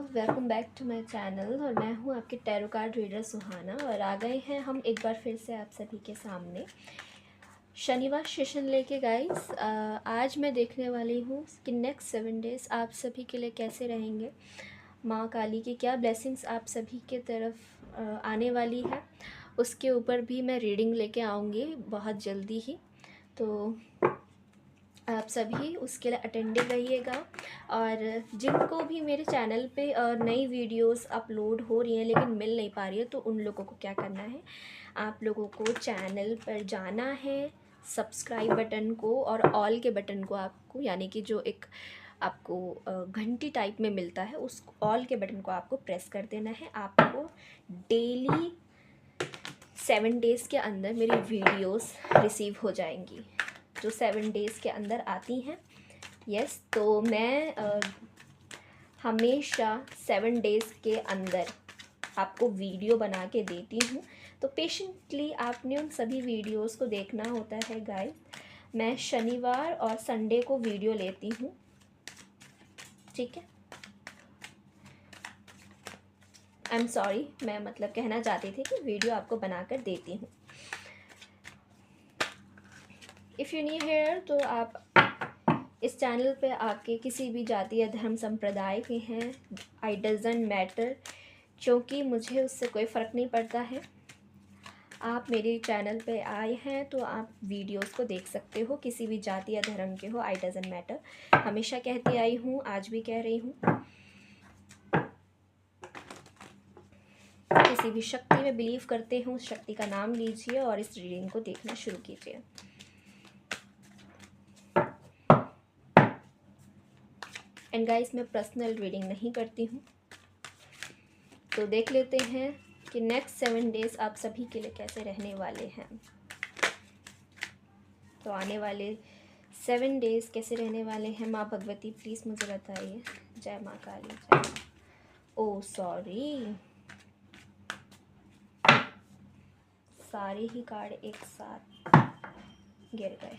Welcome back to my channel. और मैं हूं आपकी टैरो कार्ड रीडर सुहाना, और आ गए हैं हम एक बार फिर से आप सभी के सामने शनिवार सेशन लेके गाइस। आज मैं देखने वाली हूं कि नेक्स्ट 7 डेज़ आप सभी के लिए कैसे रहेंगे, माँ काली की क्या ब्लेसिंग्स आप सभी के तरफ आने वाली है, उसके ऊपर भी मैं रीडिंग लेके आऊँगी बहुत जल्दी ही। तो आप सभी उसके लिए अटेंडिव रहिएगा। और जिनको भी मेरे चैनल पे नई वीडियोस अपलोड हो रही हैं लेकिन मिल नहीं पा रही है, तो उन लोगों को क्या करना है, आप लोगों को चैनल पर जाना है, सब्सक्राइब बटन को और ऑल के बटन को आपको, यानी कि जो एक आपको घंटी टाइप में मिलता है, उस ऑल के बटन को आपको प्रेस कर देना है। आपको डेली 7 डेज़ के अंदर मेरी वीडियोस रिसीव हो जाएंगी, जो 7 डेज़ के अंदर आती हैं। यस, तो मैं हमेशा 7 डेज़ के अंदर आपको वीडियो बना के देती हूँ, तो पेशेंटली आपने उन सभी वीडियोस को देखना होता है गाइस। मैं शनिवार और संडे को वीडियो लेती हूँ, ठीक है। आई एम सॉरी, मैं मतलब कहना चाहती थी कि वीडियो आपको बनाकर देती हूँ। इफ़ यू न्यू हियर, तो आप इस चैनल पे आके किसी भी जाति या धर्म संप्रदाय के हैं, आई डजंट मैटर, क्योंकि मुझे उससे कोई फ़र्क नहीं पड़ता है। आप मेरे चैनल पे आए हैं तो आप वीडियोस को देख सकते हो, किसी भी जाति या धर्म के हो, आई डजंट मैटर। हमेशा कहती आई हूँ, आज भी कह रही हूँ, किसी भी शक्ति में बिलीव करते हो, उस शक्ति का नाम लीजिए और इस रीडिंग को देखना शुरू कीजिए। एंड गाइस, मैं पर्सनल रीडिंग नहीं करती हूँ, तो देख लेते हैं कि नेक्स्ट 7 डेज़ आप सभी के लिए कैसे रहने वाले हैं। तो आने वाले 7 डेज़ कैसे रहने वाले हैं, माँ भगवती प्लीज़ मुझे बताइए। जय माँ काली, जय माँ। ओह सॉरी, सारे ही कार्ड एक साथ गिर गए।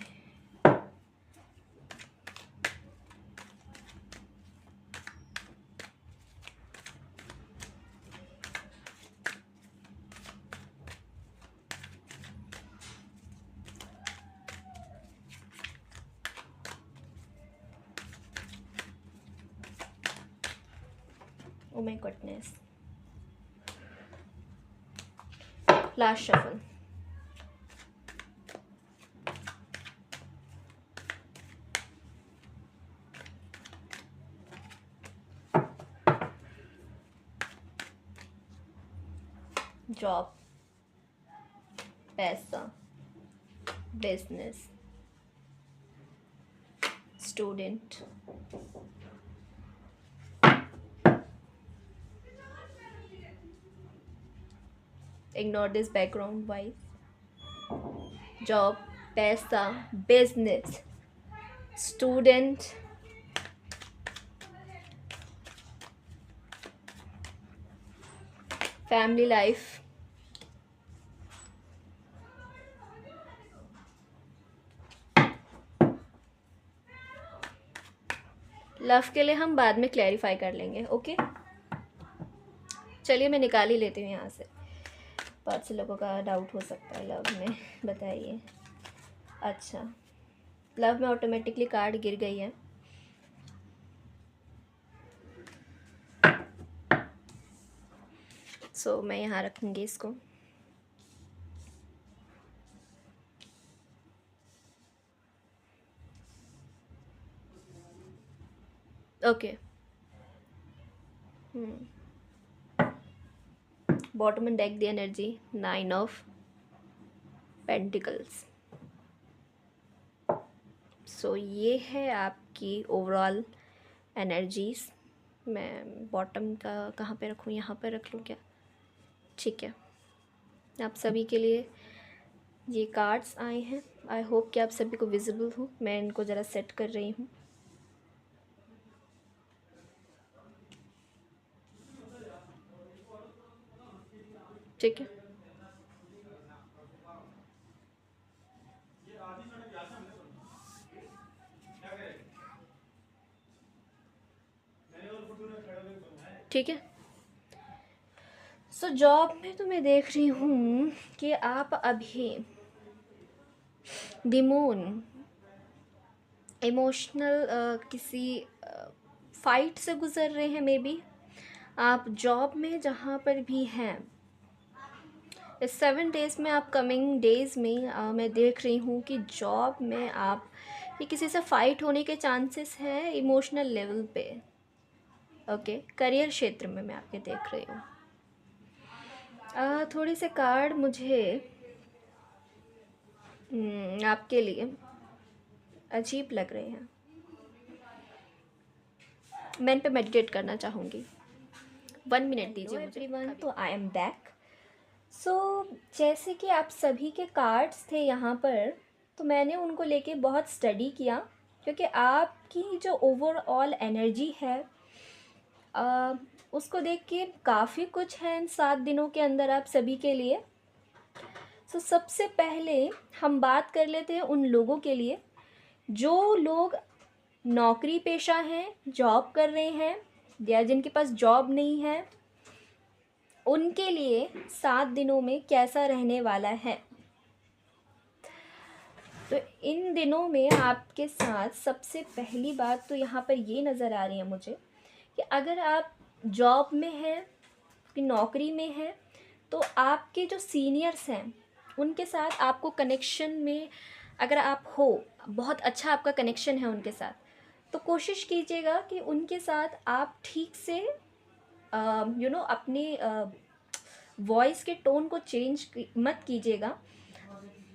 Oh my goodness. Last shuffle. Job, पैसा, business, student, ignore this background voice, job, पैसा, business, student, family life, love के लिए हम बाद में क्लैरिफाई कर लेंगे, ओके। चलिए मैं निकाल ही लेती हूँ यहाँ से, बहुत से लोगों का डाउट हो सकता है लव में, बताइए। अच्छा, लव में ऑटोमेटिकली कार्ड गिर गई है। सो मैं यहाँ रखूँगी इसको। Okay, bottom end deck the energy 9 of pentacles. So ये है आपकी ओवरऑल एनर्जीज। मैं बॉटम का कहाँ पे रखूँ, यहाँ पे रख लूँ क्या? ठीक है, आप सभी के लिए ये कार्ड्स आए हैं। आई होप कि आप सभी को विजिबल हो। मैं इनको ज़रा सेट कर रही हूँ। ठीक है, ठीक है। सो जॉब में तो मैं देख रही हूँ कि आप अभी दिमोन इमोशनल किसी फाइट से गुज़र रहे हैं। मे बी आप जॉब में जहाँ पर भी हैं, इस 7 डेज़ में, आप कमिंग डेज़ में मैं देख रही हूँ कि जॉब में आप ये किसी से फाइट होने के चांसेस हैं इमोशनल लेवल पे। ओके, करियर क्षेत्र में मैं आपके देख रही हूँ। थोड़े से कार्ड मुझे आपके लिए अजीब लग रहे हैं। मैं इन पे मेडिटेट करना चाहूँगी। 1 मिनट दीजिए मुझे। एवरीवन, तो आई एम बैक। सो जैसे कि आप सभी के कार्ड्स थे यहाँ पर, तो मैंने उनको लेके बहुत स्टडी किया, क्योंकि आपकी जो ओवरऑल एनर्जी है उसको देख के काफ़ी कुछ है इन 7 दिनों के अंदर आप सभी के लिए। सो सबसे पहले हम बात कर लेते हैं उन लोगों के लिए जो लोग नौकरी पेशा हैं, जॉब कर रहे हैं, या जिनके पास जॉब नहीं है, उनके लिए 7 दिनों में कैसा रहने वाला है। तो इन दिनों में आपके साथ सबसे पहली बात तो यहाँ पर ये नज़र आ रही है मुझे कि अगर आप जॉब में हैं, कि नौकरी में हैं, तो आपके जो सीनियर्स हैं उनके साथ आपको कनेक्शन में अगर आप हो, बहुत अच्छा आपका कनेक्शन है उनके साथ, तो कोशिश कीजिएगा कि उनके साथ आप ठीक से अपनी वॉइस के टोन को चेंज मत कीजिएगा।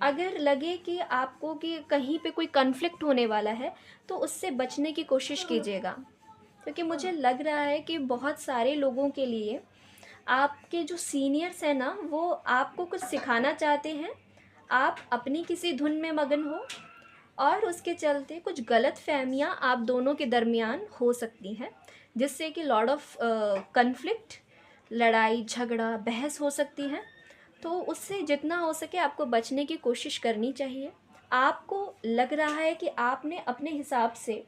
अगर लगे कि आपको कि कहीं पे कोई कन्फ्लिक्ट होने वाला है, तो उससे बचने की कोशिश कीजिएगा, क्योंकि मुझे लग रहा है कि बहुत सारे लोगों के लिए आपके जो सीनियर्स हैं ना, वो आपको कुछ सिखाना चाहते हैं, आप अपनी किसी धुन में मगन हो, और उसके चलते कुछ गलत फहमियाँ आप दोनों के दरमियान हो सकती हैं, जिससे कि लॉट ऑफ कन्फ्लिक्ट, लड़ाई झगड़ा बहस हो सकती है। तो उससे जितना हो सके आपको बचने की कोशिश करनी चाहिए। आपको लग रहा है कि आपने अपने हिसाब से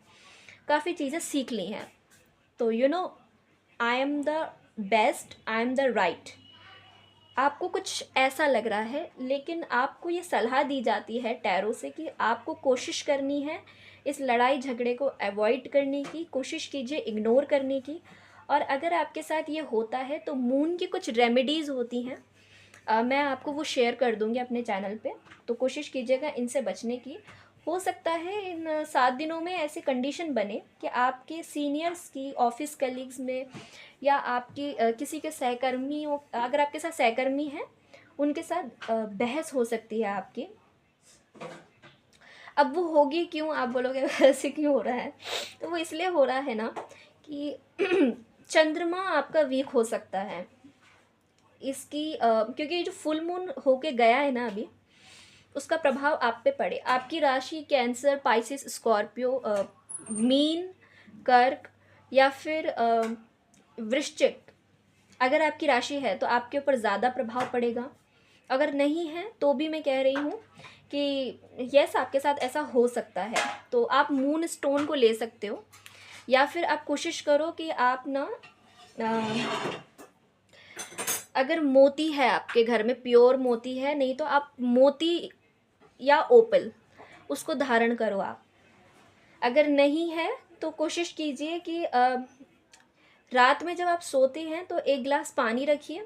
काफ़ी चीज़ें सीख ली हैं, तो I am the best, I am the right, आपको कुछ ऐसा लग रहा है। लेकिन आपको ये सलाह दी जाती है टैरो से कि आपको कोशिश करनी है इस लड़ाई झगड़े को अवॉइड करने की, कोशिश कीजिए इग्नोर करने की। और अगर आपके साथ ये होता है तो मून की कुछ रेमेडीज़ होती हैं, मैं आपको वो शेयर कर दूँगी अपने चैनल पे, तो कोशिश कीजिएगा इनसे बचने की। हो सकता है इन 7 दिनों में ऐसी कंडीशन बने कि आपके सीनियर्स की, ऑफिस कलीग्स में, या आपकी किसी के सहकर्मियों, अगर आपके साथ सहकर्मी हैं, उनके साथ बहस हो सकती है आपकी। अब वो होगी क्यों, आप बोलोगे ऐसे क्यों हो रहा है, तो वो इसलिए हो रहा है ना कि चंद्रमा आपका वीक हो सकता है इसकी, क्योंकि जो फुल मून होके गया है ना अभी, उसका प्रभाव आप पे पड़े। आपकी राशि कैंसर, पाइसिस, स्कॉर्पियो, मीन, कर्क या फिर वृश्चिक, अगर आपकी राशि है तो आपके ऊपर ज़्यादा प्रभाव पड़ेगा। अगर नहीं है तो भी मैं कह रही हूँ कि यस, आपके साथ ऐसा हो सकता है। तो आप मून स्टोन को ले सकते हो, या फिर आप कोशिश करो कि आप ना अगर मोती है आपके घर में, प्योर मोती है, नहीं तो आप मोती या ओपल उसको धारण करो आप। अगर नहीं है तो कोशिश कीजिए कि रात में जब आप सोते हैं तो 1 गिलास पानी रखिए,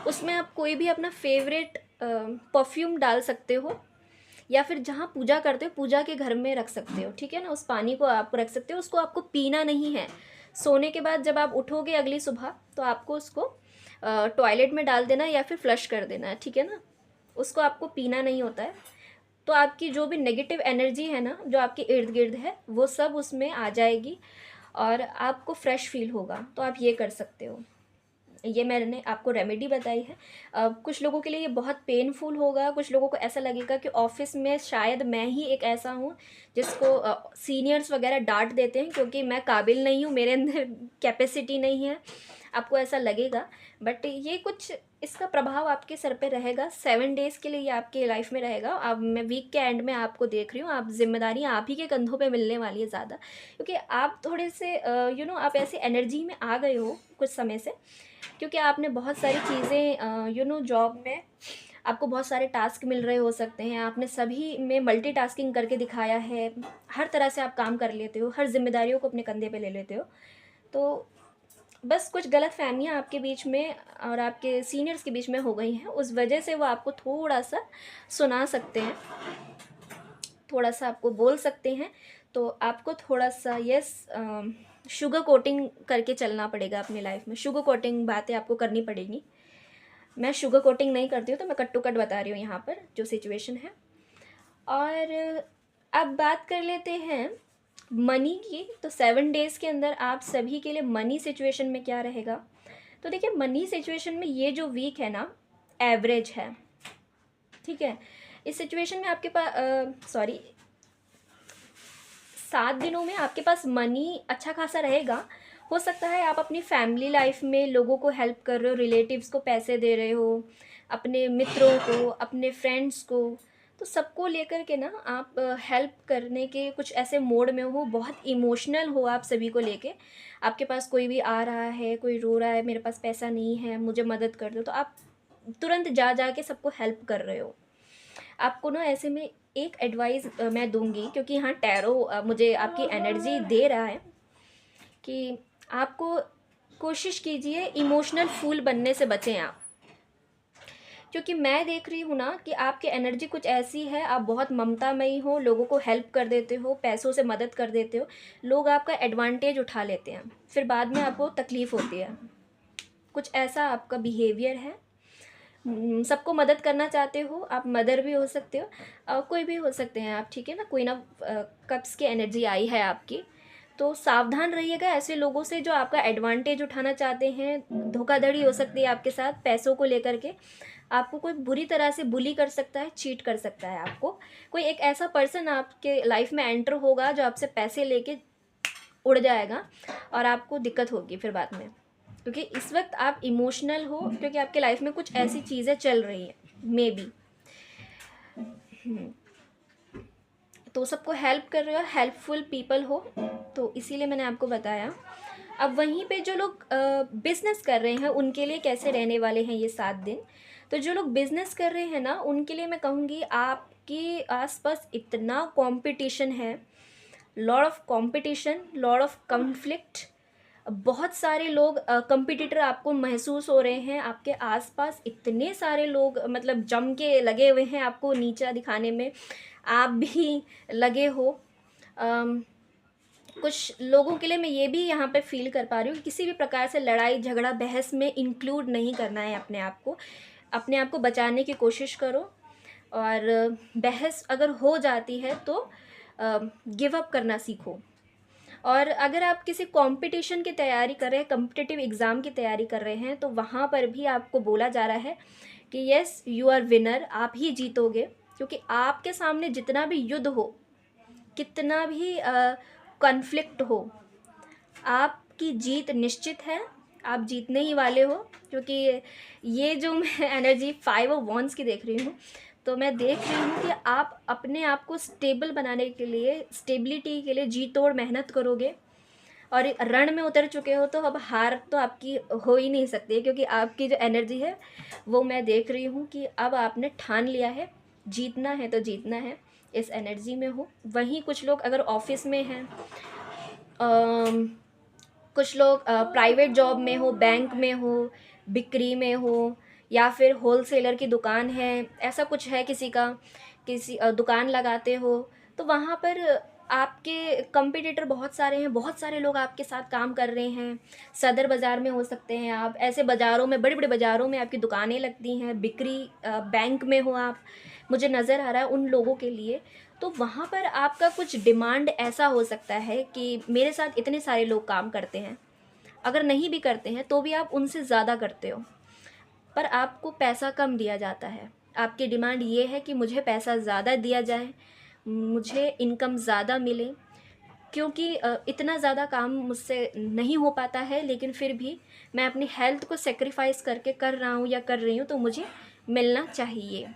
उसमें आप कोई भी अपना फेवरेट परफ्यूम डाल सकते हो, या फिर जहाँ पूजा करते हो पूजा के घर में रख सकते हो, ठीक है ना। उस पानी को आप रख सकते हो, उसको आपको पीना नहीं है। सोने के बाद जब आप उठोगे अगली सुबह, तो आपको उसको टॉयलेट में डाल देना या फिर फ्लश कर देना है, ठीक है ना। उसको आपको पीना नहीं होता है। तो आपकी जो भी नेगेटिव एनर्जी है ना, जो आपके इर्द गिर्द है, वो सब उसमें आ जाएगी और आपको फ्रेश फील होगा। तो आप ये कर सकते हो, ये मैंने आपको रेमेडी बताई है। कुछ लोगों के लिए ये बहुत पेनफुल होगा, कुछ लोगों को ऐसा लगेगा कि ऑफिस में शायद मैं ही एक ऐसा हूँ जिसको सीनियर्स वगैरह डांट देते हैं क्योंकि मैं काबिल नहीं हूँ, मेरे अंदर कैपेसिटी नहीं है। आपको ऐसा लगेगा, बट ये कुछ इसका प्रभाव आपके सर पे रहेगा। 7 डेज़ के लिए ये आपके लाइफ में रहेगा। अब मैं वीक के एंड में आपको देख रही हूँ, आप जिम्मेदारी आप ही के कंधों पे मिलने वाली है ज़्यादा, क्योंकि आप थोड़े से आप ऐसी एनर्जी में आ गए हो कुछ समय से, क्योंकि आपने बहुत सारी चीज़ें जॉब में आपको बहुत सारे टास्क मिल रहे हो सकते हैं, आपने सभी में मल्टीटास्किंग करके दिखाया है, हर तरह से आप काम कर लेते हो, हर जिम्मेदारियों को अपने कंधे पे ले लेते हो। तो बस कुछ गलतफ़हमियाँ आपके बीच में और आपके सीनियर्स के बीच में हो गई हैं, उस वजह से वो आपको थोड़ा-सा सुना सकते हैं, थोड़ा-सा आपको बोल सकते हैं। तो आपको थोड़ा-सा शुगर कोटिंग करके चलना पड़ेगा अपनी लाइफ में। शुगर कोटिंग बातें आपको करनी पड़ेंगी। मैं शुगर कोटिंग नहीं करती हूँ, तो मैं कट टू कट बता रही हूँ यहाँ पर जो सिचुएशन है। और अब बात कर लेते हैं मनी की। तो 7 डेज़ के अंदर आप सभी के लिए मनी सिचुएशन में क्या रहेगा? तो देखिए, मनी सिचुएशन में ये जो वीक है ना, एवरेज है, ठीक है। इस सिचुएशन में आपके पास 7 दिनों में आपके पास मनी अच्छा खासा रहेगा। हो सकता है आप अपनी फैमिली लाइफ में लोगों को हेल्प कर रहे हो, रिलेटिव्स को पैसे दे रहे हो, अपने मित्रों को, अपने फ्रेंड्स को, तो सबको लेकर के ना आप हेल्प करने के कुछ ऐसे मोड में हो, बहुत इमोशनल हो आप सभी को लेके। आपके पास कोई भी आ रहा है, कोई रो रहा है, मेरे पास पैसा नहीं है, मुझे मदद कर दो, तो आप तुरंत जा जा के सबको हेल्प कर रहे हो। आपको ना ऐसे में एक एडवाइस मैं दूंगी, क्योंकि यहाँ टैरो मुझे आपकी एनर्जी दे रहा है कि आपको कोशिश कीजिए इमोशनल फूल बनने से बचें आप, क्योंकि मैं देख रही हूँ ना कि आपकी एनर्जी कुछ ऐसी है, आप बहुत ममतामयी हो, लोगों को हेल्प कर देते हो, पैसों से मदद कर देते हो, लोग आपका एडवांटेज उठा लेते हैं, फिर बाद में आपको तकलीफ़ होती है। कुछ ऐसा आपका बिहेवियर है। सबको मदद करना चाहते हो, आप मदर भी हो सकते हो, कोई भी हो सकते हैं आप, ठीक है ना। कोई ना कप्स की एनर्जी आई है आपकी, तो सावधान रहिएगा ऐसे लोगों से जो आपका एडवांटेज उठाना चाहते हैं। धोखाधड़ी हो सकती है आपके साथ पैसों को लेकर के, आपको कोई बुरी तरह से बुली कर सकता है, चीट कर सकता है आपको। कोई एक ऐसा पर्सन आपके लाइफ में एंटर होगा जो आपसे पैसे लेके उड़ जाएगा और आपको दिक्कत होगी फिर बाद में, क्योंकि इस वक्त आप इमोशनल हो, क्योंकि आपके लाइफ में कुछ ऐसी चीज़ें चल रही हैं मे बी। तो सबको हेल्प कर रहे हो, हेल्पफुल पीपल हो, तो इसीलिए मैंने आपको बताया। अब वहीं पे जो लोग बिज़नेस कर रहे हैं उनके लिए कैसे रहने वाले हैं ये 7 दिन। तो जो लोग बिज़नेस कर रहे हैं ना, उनके लिए मैं कहूँगी आपके आसपास इतना कंपटीशन है, lot of competition, lot of conflict. बहुत सारे लोग कंपटीटर आपको महसूस हो रहे हैं, आपके आसपास इतने सारे लोग मतलब जम के लगे हुए हैं आपको नीचा दिखाने में, आप भी लगे हो। कुछ लोगों के लिए मैं ये भी यहाँ पे फील कर पा रही हूँ कि किसी भी प्रकार से लड़ाई झगड़ा बहस में इंक्लूड नहीं करना है अपने आप को बचाने की कोशिश करो। और बहस अगर हो जाती है तो गिव अप करना सीखो। और अगर आप किसी कंपटीशन की तैयारी कर रहे हैं, कॉम्पिटिटिव एग्ज़ाम की तैयारी कर रहे हैं, तो वहाँ पर भी आपको बोला जा रहा है कि यस यू आर विनर, आप ही जीतोगे, क्योंकि आपके सामने जितना भी युद्ध हो, कितना भी कॉन्फ्लिक्ट हो, आपकी जीत निश्चित है, आप जीतने ही वाले हो। क्योंकि ये जो मैं एनर्जी 5 ऑफ वॉन्ड्स की देख रही हूँ, तो मैं देख रही हूँ कि आप अपने आप को स्टेबल बनाने के लिए, स्टेबिलिटी के लिए जी तोड़ मेहनत करोगे, और रण में उतर चुके हो, तो अब हार तो आपकी हो ही नहीं सकती है, क्योंकि आपकी जो एनर्जी है वो मैं देख रही हूँ कि अब आपने ठान लिया है, जीतना है तो जीतना है, इस एनर्जी में हो। वहीं कुछ लोग अगर ऑफिस में हैं, कुछ लोग प्राइवेट जॉब में हो, बैंक में हो, बिक्री में हो, या फिर होलसेलर की दुकान है, ऐसा कुछ है किसी का, किसी दुकान लगाते हो, तो वहाँ पर आपके कंपटीटर बहुत सारे हैं, बहुत सारे लोग आपके साथ काम कर रहे हैं। सदर बाज़ार में हो सकते हैं आप, ऐसे बाज़ारों में, बड़े बड़े बाज़ारों में आपकी दुकानें लगती हैं, बिक्री बैंक में हो आप, मुझे नज़र आ रहा है उन लोगों के लिए। तो वहाँ पर आपका कुछ डिमांड ऐसा हो सकता है कि मेरे साथ इतने सारे लोग काम करते हैं, अगर नहीं भी करते हैं तो भी आप उनसे ज़्यादा करते हो, पर आपको पैसा कम दिया जाता है। आपकी डिमांड ये है कि मुझे पैसा ज़्यादा दिया जाए, मुझे इनकम ज़्यादा मिले, क्योंकि इतना ज़्यादा काम मुझसे नहीं हो पाता है, लेकिन फिर भी मैं अपनी हेल्थ को सेक्रीफाइस करके कर रहा हूँ या कर रही हूँ, तो मुझे मिलना चाहिए।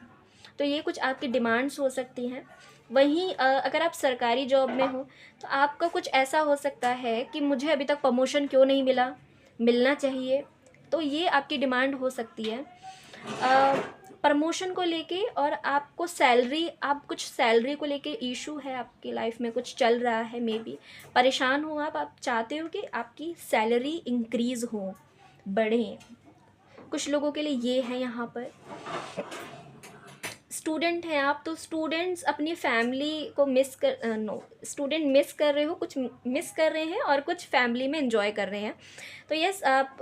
तो ये कुछ आपकी डिमांड्स हो सकती हैं। वहीं अगर आप सरकारी जॉब में हो तो आपका कुछ ऐसा हो सकता है कि मुझे अभी तक प्रमोशन क्यों नहीं मिला, मिलना चाहिए। तो ये आपकी डिमांड हो सकती है प्रमोशन को लेके, और आपको सैलरी, आप कुछ सैलरी को लेके इशू है आपकी लाइफ में, कुछ चल रहा है, मे बी परेशान हो आप चाहते हो कि आपकी सैलरी इंक्रीज़ हो, बढ़े। कुछ लोगों के लिए ये है यहाँ पर। स्टूडेंट हैं आप, तो स्टूडेंट्स अपनी फैमिली को मिस कर नो स्टूडेंट मिस कर रहे हो, कुछ मिस कर रहे हैं और कुछ फैमिली में एंजॉय कर रहे हैं। तो यस, आप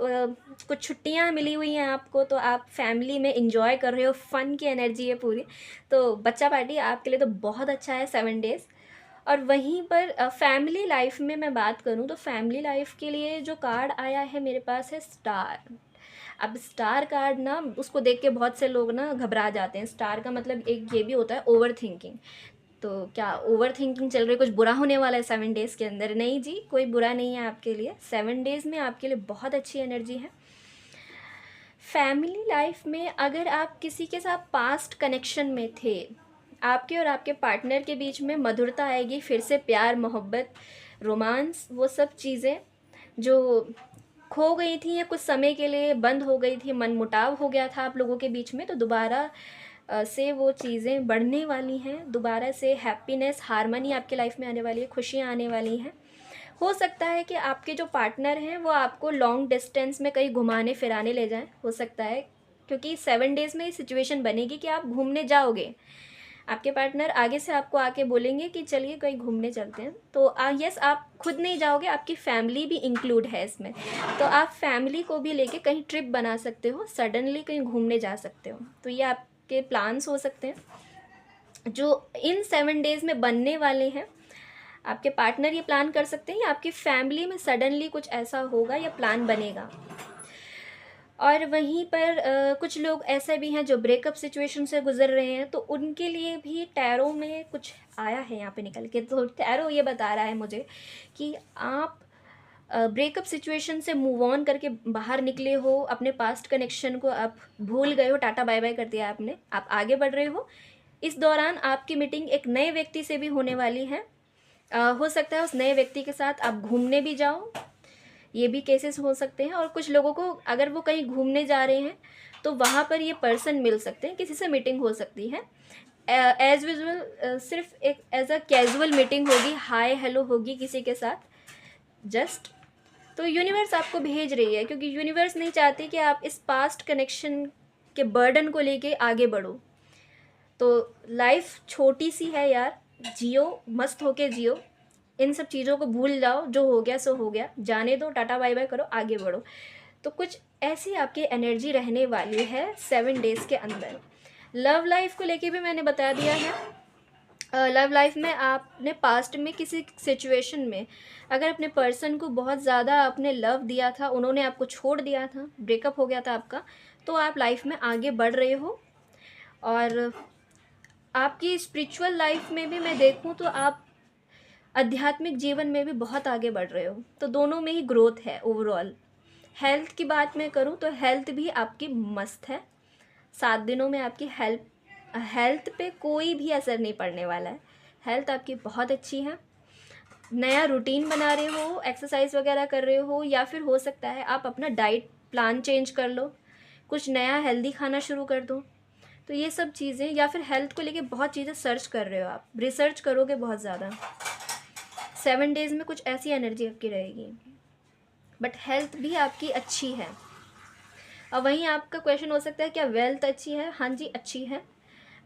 कुछ छुट्टियां मिली हुई हैं आपको, तो आप फैमिली में एंजॉय कर रहे हो, फ़न की एनर्जी है पूरी। तो बच्चा पार्टी आपके लिए तो बहुत अच्छा है 7 डेज़। और वहीं पर फैमिली लाइफ में मैं बात करूं तो फैमिली लाइफ के लिए जो कार्ड आया है मेरे पास है स्टार। अब स्टार कार्ड ना, उसको देख के बहुत से लोग ना घबरा जाते हैं। स्टार का मतलब एक ये भी होता है ओवर थिंकिंग। तो क्या ओवर थिंकिंग चल रही है, कुछ बुरा होने वाला है 7 डेज़ के अंदर? नहीं जी, कोई बुरा नहीं है आपके लिए। 7 डेज़ में आपके लिए बहुत अच्छी एनर्जी है। फैमिली लाइफ में अगर आप किसी के साथ पास्ट कनेक्शन में थे, आपके और आपके पार्टनर के बीच में मधुरता आएगी, फिर से प्यार, मोहब्बत, रोमांस, वो सब चीज़ें जो खो गई थी या कुछ समय के लिए बंद हो गई थी, मनमुटाव हो गया था आप लोगों के बीच में, तो दोबारा से वो चीज़ें बढ़ने वाली हैं। दोबारा से हैप्पीनेस, हारमनी आपकी लाइफ में आने वाली है, खुशियाँ आने वाली हैं। हो सकता है कि आपके जो पार्टनर हैं वो आपको लॉन्ग डिस्टेंस में कहीं घुमाने फिराने ले जाएं, हो सकता है, क्योंकि 7 डेज़ में ये सिचुएशन बनेगी कि आप घूमने जाओगे। आपके पार्टनर आगे से आपको आके बोलेंगे कि चलिए कहीं घूमने चलते हैं। तो यस, आप खुद नहीं जाओगे, आपकी फैमिली भी इंक्लूड है इसमें। तो आप फैमिली को भी लेके कहीं ट्रिप बना सकते हो, सडनली कहीं घूमने जा सकते हो। तो ये आपके प्लान्स हो सकते हैं जो इन 7 डेज़ में बनने वाले हैं। आपके पार्टनर ये प्लान कर सकते हैं या आपकी फैमिली में सडनली कुछ ऐसा होगा या प्लान बनेगा। और वहीं पर कुछ लोग ऐसे भी हैं जो ब्रेकअप सिचुएशन से गुजर रहे हैं, तो उनके लिए भी टैरो में कुछ आया है यहाँ पे निकल के। तो टैरो ये बता रहा है मुझे कि आप ब्रेकअप सिचुएशन से मूव ऑन करके बाहर निकले हो, अपने पास्ट कनेक्शन को आप भूल गए हो, टाटा बाय बाय कर दिया आपने, आप आगे बढ़ रहे हो। इस दौरान आपकी मीटिंग एक नए व्यक्ति से भी होने वाली है। हो सकता है उस नए व्यक्ति के साथ आप घूमने भी जाओ, ये भी केसेस हो सकते हैं। और कुछ लोगों को अगर वो कहीं घूमने जा रहे हैं तो वहाँ पर ये पर्सन मिल सकते हैं, किसी से मीटिंग हो सकती है। एज यूजुअल सिर्फ एक एज अ कैजुअल मीटिंग होगी, हाय हेलो होगी किसी के साथ जस्ट। तो यूनिवर्स आपको भेज रही है, क्योंकि यूनिवर्स नहीं चाहती कि आप इस पास्ट कनेक्शन के बर्डन को लेके आगे बढ़ो। तो लाइफ छोटी सी है यार, जियो, मस्त होके जियो, इन सब चीज़ों को भूल जाओ, जो हो गया सो हो गया, जाने दो, टाटा बाय बाय करो, आगे बढ़ो। तो कुछ ऐसी आपकी एनर्जी रहने वाली है 7 डेज़ के अंदर। लव लाइफ को लेके भी मैंने बता दिया है। लव लाइफ में आपने पास्ट में किसी सिचुएशन में अगर अपने पर्सन को बहुत ज़्यादा आपने लव दिया था, उन्होंने आपको छोड़ दिया था, ब्रेकअप हो गया था आपका, तो आप लाइफ में आगे बढ़ रहे हो। और आपकी स्पिरिचुअल लाइफ में भी मैं देखूं तो आप आध्यात्मिक जीवन में भी बहुत आगे बढ़ रहे हो। तो दोनों में ही ग्रोथ है ओवरऑल। हेल्थ की बात मैं करूं तो हेल्थ भी आपकी मस्त है। 7 दिनों में आपकी हेल्थ पे कोई भी असर नहीं पड़ने वाला है। हेल्थ आपकी बहुत अच्छी है। नया रूटीन बना रहे हो, एक्सरसाइज वगैरह कर रहे हो, या फिर हो सकता है आप अपना डाइट प्लान चेंज कर लो, कुछ नया हेल्दी खाना शुरू कर दो। तो ये सब चीज़ें, या फिर हेल्थ को लेके बहुत चीज़ें सर्च कर रहे हो, आप रिसर्च करोगे बहुत ज़्यादा। 7 डेज़ में कुछ ऐसी एनर्जी आपकी रहेगी, बट हेल्थ भी आपकी अच्छी है। और वहीं आपका क्वेश्चन हो सकता है क्या वेल्थ अच्छी है? हाँ जी, अच्छी है,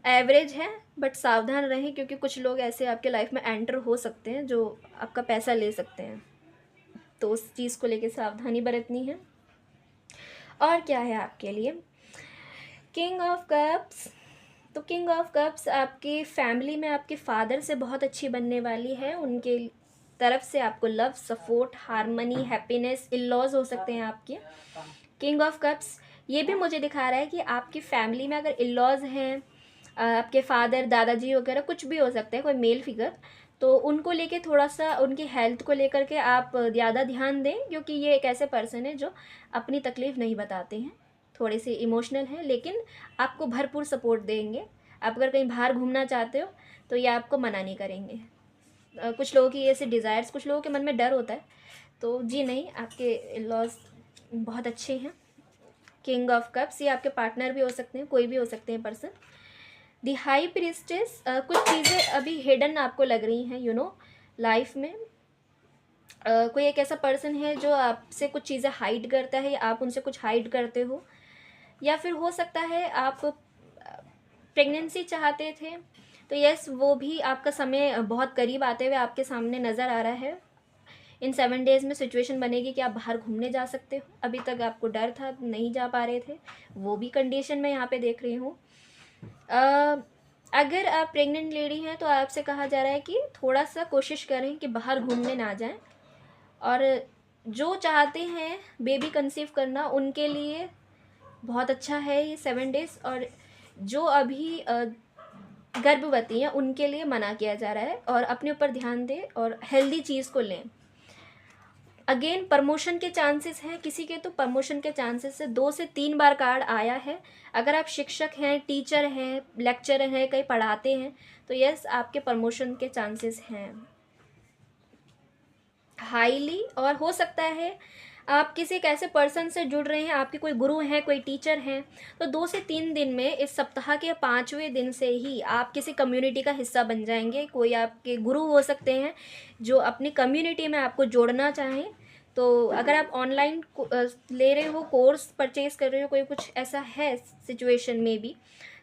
एवरेज है, बट सावधान रहें, क्योंकि कुछ लोग ऐसे आपके लाइफ में एंटर हो सकते हैं जो आपका पैसा ले सकते हैं। तो उस चीज़ को लेके सावधानी बरतनी है। और क्या है आपके लिए? King of cups. तो किंग ऑफ कप्स आपकी फैमिली में आपके फादर से बहुत अच्छी बनने वाली है। उनके तरफ से आपको love, support, harmony, happiness, in-laws हो सकते हैं आपके। किंग ऑफ कप्स ये भी मुझे दिखा रहा है कि आपकी फैमिली में अगर इन-लॉज हैं, आपके फादर, दादाजी वगैरह कुछ भी हो सकते हैं, कोई मेल फिगर, तो उनको लेके थोड़ा सा उनकी हेल्थ को लेकर के आप ज़्यादा ध्यान दें, क्योंकि ये एक ऐसे पर्सन है जो अपनी तकलीफ़ नहीं बताते हैं, थोड़े से इमोशनल हैं, लेकिन आपको भरपूर सपोर्ट देंगे। आप अगर कहीं बाहर घूमना चाहते हो तो ये आपको मना नहीं करेंगे। कुछ लोगों की ऐसे डिज़ायर्स, कुछ लोगों के मन में डर होता है, तो जी नहीं, आपके लॉज बहुत अच्छे हैं। किंग ऑफ कप्स, ये आपके पार्टनर भी हो सकते हैं, कोई भी हो सकते हैं पर्सन। दी हाई प्रीस्टेस, कुछ चीज़ें अभी हिडन आपको लग रही हैं, यू नो, लाइफ में कोई एक ऐसा पर्सन है जो आपसे कुछ चीज़ें हाइड करता है, या आप उनसे कुछ हाइड करते हो, या फिर हो सकता है आप प्रेगनेंसी चाहते थे, तो यस, वो भी आपका समय बहुत करीब आते हुए आपके सामने नज़र आ रहा है। इन 7 डेज़ में सिचुएशन बनेगी कि आप बाहर घूमने जा सकते हो। अभी तक आपको डर था, नहीं जा पा रहे थे, वो भी कंडीशन मैं यहाँ पे देख रही हूँ। अगर आप प्रेग्नेंट लेडी हैं तो आपसे कहा जा रहा है कि थोड़ा सा कोशिश करें कि बाहर घूमने ना जाएं, और जो चाहते हैं बेबी कंसीव करना उनके लिए बहुत अच्छा है ये 7 डेज़, और जो अभी गर्भवती हैं उनके लिए मना किया जा रहा है, और अपने ऊपर ध्यान दें और हेल्दी चीज़ को लें। अगेन प्रमोशन के चांसेस हैं, किसी के तो प्रमोशन के चांसेस है, 2 से 3 बार कार्ड आया है। अगर आप शिक्षक हैं, टीचर हैं, लेक्चरर हैं, कहीं पढ़ाते हैं, तो यस, आपके प्रमोशन के चांसेस हैं हाईली। और हो सकता है आप किसी एक ऐसे पर्सन से जुड़ रहे हैं, आपके कोई गुरु हैं, कोई टीचर हैं, तो 2 से 3 दिन में, इस सप्ताह के 5वें दिन से ही आप किसी कम्युनिटी का हिस्सा बन जाएंगे। कोई आपके गुरु हो सकते हैं जो अपनी कम्युनिटी में आपको जोड़ना चाहें। तो अगर आप ऑनलाइन ले रहे हो, कोर्स परचेज कर रहे हो, कोई कुछ ऐसा है सिचुएशन में भी,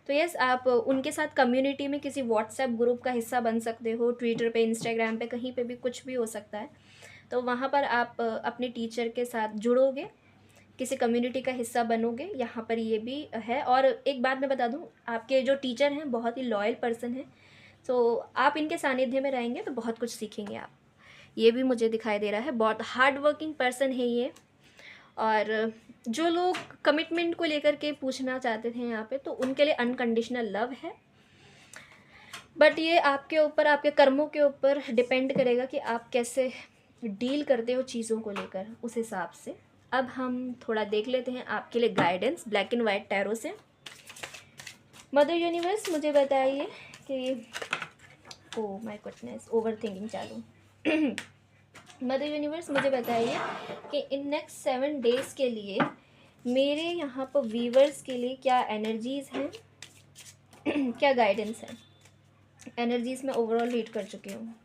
तो यस, आप उनके साथ कम्युनिटी में किसी व्हाट्सएप ग्रुप का हिस्सा बन सकते हो, ट्विटर पे, इंस्टाग्राम पे, कहीं पे भी कुछ भी हो सकता है। तो वहाँ पर आप अपने टीचर के साथ जुड़ोगे, किसी कम्युनिटी का हिस्सा बनोगे, यहाँ पर ये भी है। और एक बात मैं बता दूँ, आपके जो टीचर हैं बहुत ही लॉयल पर्सन हैं, तो आप इनके सानिध्य में रहेंगे तो बहुत कुछ सीखेंगे आप, ये भी मुझे दिखाई दे रहा है। बहुत हार्ड वर्किंग पर्सन है ये। और जो लोग कमिटमेंट को लेकर के पूछना चाहते थे यहाँ पे, तो उनके लिए अनकंडीशनल लव है, बट ये आपके ऊपर, आपके कर्मों के ऊपर डिपेंड करेगा कि आप कैसे डील करते हो चीज़ों को लेकर, उस हिसाब से। अब हम थोड़ा देख लेते हैं आपके लिए guidance black and white tarot से। मदर यूनिवर्स, मुझे बताइए कि oh my goodness, over thinking चालू। मदर यूनिवर्स, मुझे बताइए कि इन नेक्स्ट 7 डेज़ के लिए मेरे यहाँ पर व्यूवर्स के लिए क्या एनर्जीज़ हैं, क्या गाइडेंस है। एनर्जीज़ मैं ओवरऑल रीड कर चुकी हूँ।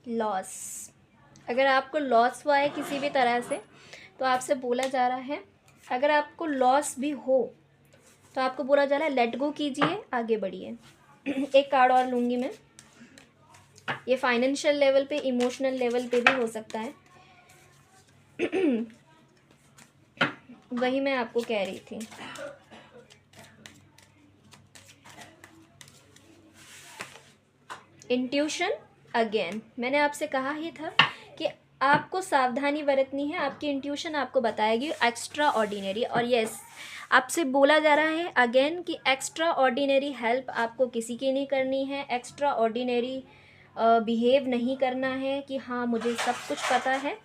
लॉस, अगर आपको लॉस हुआ है किसी भी तरह से, तो आपसे बोला जा रहा है, अगर आपको लॉस भी हो तो आपको बोला जा रहा है लेट गो कीजिए, आगे बढ़िए। एक कार्ड और लूँगी मैं। ये फाइनेंशियल लेवल पे, इमोशनल लेवल पे भी हो सकता है। वही मैं आपको कह रही थी। इंट्यूशन, अगेन मैंने आपसे कहा ही था कि आपको सावधानी बरतनी है, आपकी इंट्यूशन आपको बताएगी एक्स्ट्रा ऑर्डिनरी। और यस, आपसे बोला जा रहा है अगेन कि एक्स्ट्रा ऑर्डिनरी हेल्प आपको किसी की नहीं करनी है, एक्स्ट्रा ऑर्डिनरी बिहेव नहीं करना है कि हाँ मुझे सब कुछ पता है।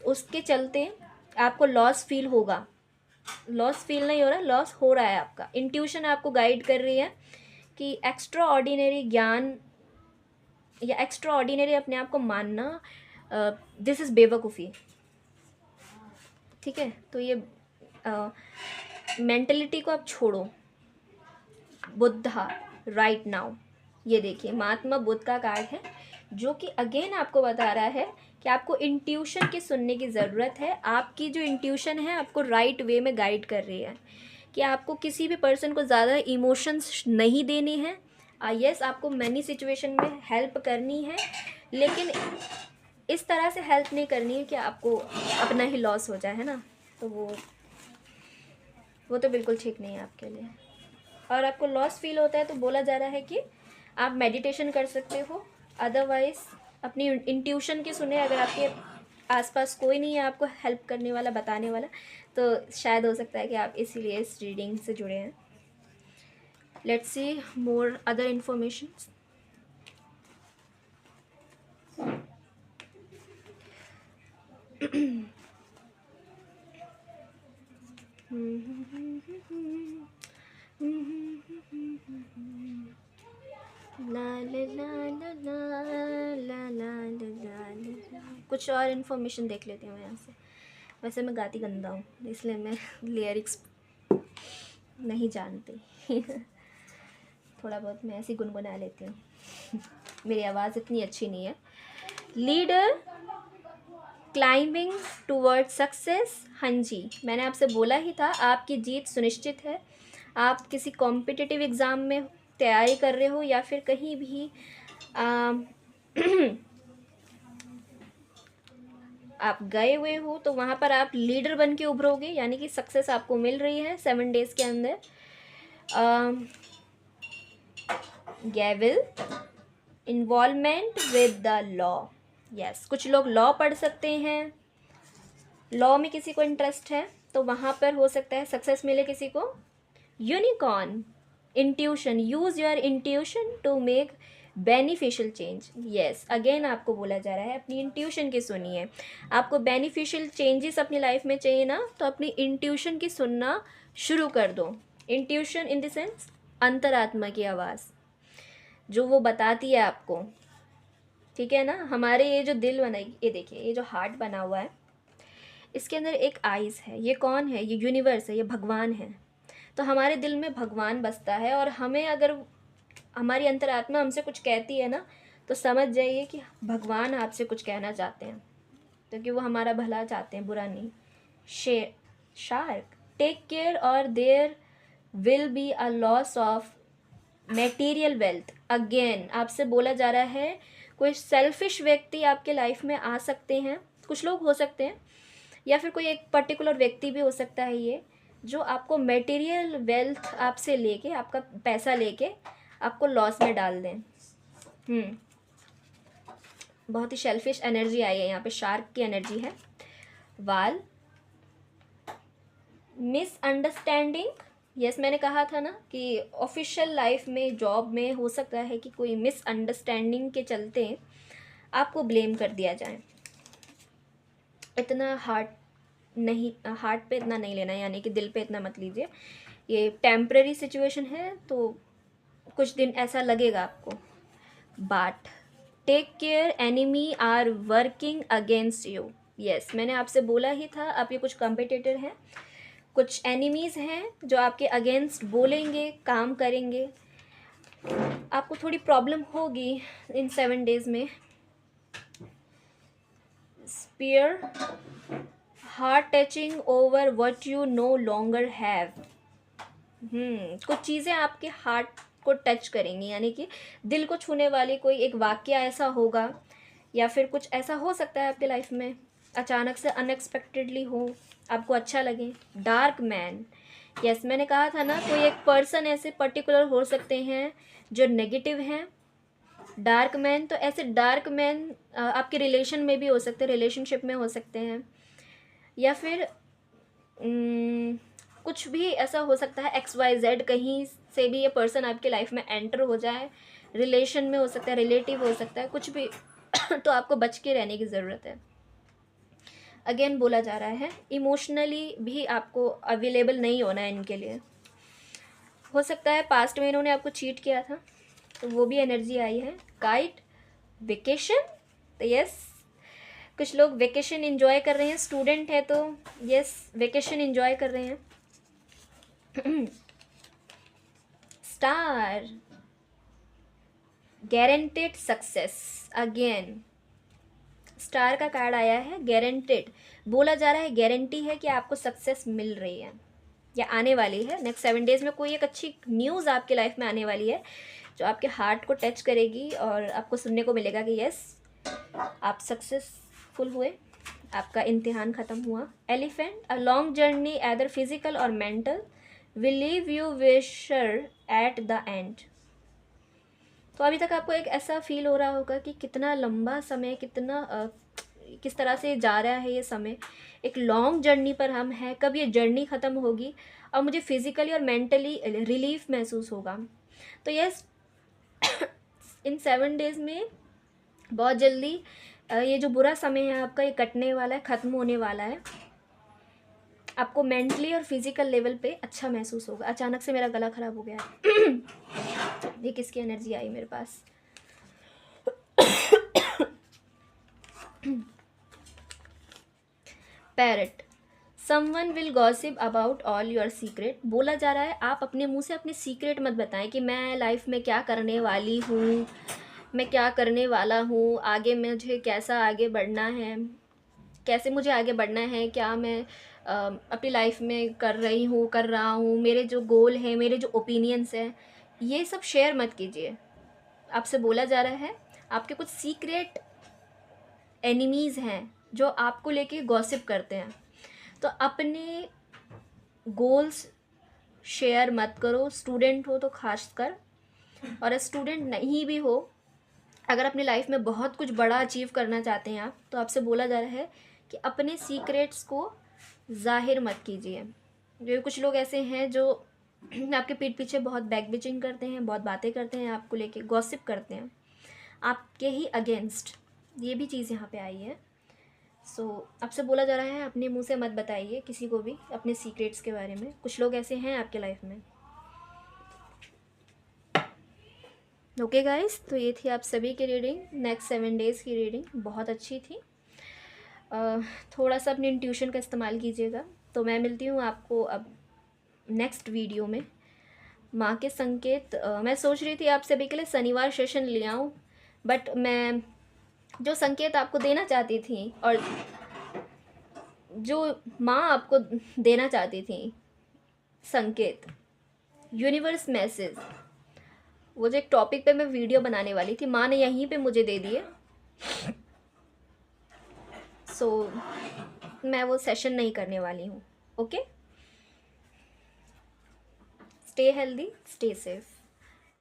उसके चलते आपको लॉस फील होगा, लॉस फील नहीं हो रहा, लॉस हो रहा है आपका। इंट्यूशन आपको गाइड कर रही है कि एक्स्ट्रा ऑर्डिनरी ज्ञान या एक्स्ट्रा ऑर्डिनरी अपने आप को मानना, दिस इज़ बेवकूफ़ी। ठीक है, तो ये मेंटलिटी को आप छोड़ो। बुद्धा राइट नाउ, ये देखिए महात्मा बुद्ध का कार्ड है, जो कि अगेन आपको बता रहा है कि आपको इंट्यूशन की सुनने की ज़रूरत है। आपकी जो इंट्यूशन है आपको राइट वे में गाइड कर रही है कि आपको किसी भी पर्सन को ज़्यादा इमोशंस नहीं देनी है। यस, आपको मैनी सिचुएशन में हेल्प करनी है, लेकिन इस तरह से हेल्प नहीं करनी है कि आपको अपना ही लॉस हो जाए, है ना। तो वो तो बिल्कुल ठीक नहीं है आपके लिए। और आपको लॉस फील होता है तो बोला जा रहा है कि आप मेडिटेशन कर सकते हो, अदरवाइज़ अपनी इंट्यूशन की सुने। अगर आपके आसपास कोई नहीं है आपको हेल्प करने वाला, बताने वाला, तो शायद हो सकता है कि आप इसीलिए इस रीडिंग से जुड़े हैं। Let's see more other information. ला ला ला ला ला ला ला ला। कुछ और इन्फॉर्मेशन देख लेती हूँ यहाँ से। वैसे मैं गाती गंदा हूँ, इसलिए मैं लिरिक्स नहीं जानती। थोड़ा बहुत मैं ऐसी गुनगुना लेती हूँ। मेरी आवाज़ इतनी अच्छी नहीं है। Leader climbing toward success. हाँ जी, मैंने आपसे बोला ही था, आपकी जीत सुनिश्चित है। आप किसी कॉम्पिटिटिव एग्ज़ाम में तैयारी कर रहे हो या फिर कहीं भी आप गए हुए हो, तो वहाँ पर आप लीडर बन के उभरोगे, यानी कि सक्सेस आपको मिल रही है 7 डेज़ के अंदर। Gavel involvement with the law. Yes, कुछ लोग लॉ पढ़ सकते हैं, लॉ में किसी को इंटरेस्ट है तो वहाँ पर हो सकता है सक्सेस मिले किसी को। Unicorn intuition, use your intuition to make beneficial change. Yes, again आपको बोला जा रहा है अपनी इंट्यूशन की सुनिए। आपको बेनिफिशियल चेंजेस अपनी लाइफ में चाहिए ना, तो अपनी इंट्यूशन की सुनना शुरू कर दो। इंट्यूशन इन द सेंस अंतरात्मा की आवाज़ जो वो बताती है आपको, ठीक है ना। हमारे ये जो दिल बना, ये देखिए, ये जो हार्ट बना हुआ है, इसके अंदर एक आइज़ है। ये कौन है? ये यूनिवर्स है, ये भगवान है। तो हमारे दिल में भगवान बसता है, और हमें अगर हमारी अंतरात्मा हमसे कुछ कहती है ना, तो समझ जाइए कि भगवान आपसे कुछ कहना चाहते हैं, क्योंकि वो हमारा भला चाहते हैं, बुरा नहीं। शार्क, टेक केयर और there will be a loss of material wealth. Again आपसे बोला जा रहा है, कोई सेल्फिश व्यक्ति आपके लाइफ में आ सकते हैं, कुछ लोग हो सकते हैं, या फिर कोई एक पर्टिकुलर व्यक्ति भी हो सकता है ये, जो आपको मटेरियल वेल्थ आपसे लेके, आपका पैसा लेके आपको लॉस में डाल दें। बहुत ही सेल्फिश एनर्जी आई है यहाँ पे, शार्क की एनर्जी है। वाल मिसअंडरस्टैंडिंग। यस, मैंने कहा था ना कि ऑफिशियल लाइफ में, जॉब में हो सकता है कि कोई मिसअंडरस्टैंडिंग के चलते आपको ब्लेम कर दिया जाए। इतना हार्ट पे इतना नहीं लेना, यानी कि दिल पे इतना मत लीजिए। ये टेम्पररी सिचुएशन है, तो कुछ दिन ऐसा लगेगा आपको। But take care, enemy are working against you. Yes, मैंने आपसे बोला ही था, आप ये कुछ कॉम्पिटिटर हैं, कुछ एनिमीज़ हैं जो आपके अगेंस्ट बोलेंगे, काम करेंगे। आपको थोड़ी प्रॉब्लम होगी इन 7 डेज़ में। Spear, heart touching over what you no longer have. कुछ चीज़ें आपके हार्ट को टच करेंगी, यानी कि दिल को छूने वाली कोई एक वाक्य ऐसा होगा, या फिर कुछ ऐसा हो सकता है आपके लाइफ में अचानक से, अनएक्सपेक्टेडली हो, आपको अच्छा लगे। डार्क मैन, यस, मैंने कहा था ना, कोई एक पर्सन ऐसे पर्टिकुलर हो सकते हैं जो नेगेटिव हैं। डार्क मैन, तो ऐसे डार्क मैन आपके रिलेशन में भी हो सकते हैं, रिलेशनशिप में हो सकते हैं, या फिर कुछ भी ऐसा हो सकता है, XYZ कहीं से भी ये पर्सन आपके लाइफ में एंटर हो जाए। रिलेशन में हो सकता है, रिलेटिव हो सकता है, कुछ भी। तो आपको बच के रहने की ज़रूरत है। अगेन बोला जा रहा है, इमोशनली भी आपको अवेलेबल नहीं होना है इनके लिए। हो सकता है पास्ट में इन्होंने आपको चीट किया था, तो वो भी एनर्जी आई है। काइट, वेकेशन, तो यस, कुछ लोग वेकेशन एंजॉय कर रहे हैं। स्टूडेंट है तो यस, वेकेशन एंजॉय कर रहे हैं। Star, guaranteed success. Again star का कार्ड आया है, गारंटेड। बोला जा रहा है, गारंटी है कि आपको सक्सेस मिल रही है या आने वाली है। नेक्स्ट 7 डेज़ में कोई एक अच्छी न्यूज़ आपके लाइफ में आने वाली है, जो आपके हार्ट को टच करेगी, और आपको सुनने को मिलेगा कि यस, आप सक्सेसफुल हुए, आपका इम्तिहान ख़त्म हुआ। Elephant, a long journey either physical और mental will leave you wiser at the end. तो अभी तक आपको एक ऐसा फील हो रहा होगा कि कितना लंबा समय, कितना किस तरह से जा रहा है ये समय, एक लॉन्ग जर्नी पर हम हैं, कब ये जर्नी ख़त्म होगी और मुझे फिज़िकली और मेंटली रिलीफ महसूस होगा। तो यस, इन 7 डेज़ में बहुत जल्दी ये जो बुरा समय है आपका ये कटने वाला है, ख़त्म होने वाला है। आपको मेंटली और फिज़िकल लेवल पे अच्छा महसूस होगा। अचानक से मेरा गला ख़राब हो गया ये किसकी एनर्जी आई मेरे पास? Parrot, someone will gossip about all your secret. बोला जा रहा है आप अपने मुंह से अपने सीक्रेट मत बताएं कि मैं लाइफ में क्या करने वाली हूँ, मैं क्या करने वाला हूँ, आगे मुझे कैसा आगे बढ़ना है, कैसे मुझे आगे बढ़ना है, क्या मैं अपनी लाइफ में कर रही हूँ, कर रहा हूँ, मेरे जो गोल हैं, मेरे जो ओपिनियंस हैं, ये सब शेयर मत कीजिए। आपसे बोला जा रहा है आपके कुछ सीक्रेट एनिमीज़ हैं जो आपको लेके गॉसिप करते हैं, तो अपने गोल्स शेयर मत करो। स्टूडेंट हो तो खास कर, और स्टूडेंट नहीं भी हो, अगर अपनी लाइफ में बहुत कुछ बड़ा अचीव करना चाहते हैं आप, तो आपसे बोला जा रहा है कि अपने सीक्रेट्स को ज़ाहिर मत कीजिए। जो कुछ लोग ऐसे हैं जो आपके पीठ पीछे बहुत बैक बिचिंग करते हैं, बहुत बातें करते हैं, आपको लेके गॉसिप करते हैं आपके ही अगेंस्ट, ये भी चीज़ यहाँ पे आई है। सो आपसे बोला जा रहा है अपने मुंह से मत बताइए किसी को भी अपने सीक्रेट्स के बारे में। कुछ लोग ऐसे हैं आपके लाइफ में। ओके गाइस, तो ये थी आप सभी की रीडिंग, नेक्स्ट 7 डेज़ की रीडिंग बहुत अच्छी थी। थोड़ा सा अपनी इंट्यूशन का इस्तेमाल कीजिएगा। तो मैं मिलती हूँ आपको अब नेक्स्ट वीडियो में। माँ के संकेत, मैं सोच रही थी आप सभी के लिए शनिवार सेशन ले आऊँ, बट मैं जो संकेत आपको देना चाहती थी और जो माँ आपको देना चाहती थी संकेत, यूनिवर्स मैसेज, वो जो एक टॉपिक पे मैं वीडियो बनाने वाली थी, माँ ने यहीं पे मुझे दे दिए। सो मैं वो सेशन नहीं करने वाली हूँ। Okay, stay healthy, stay safe.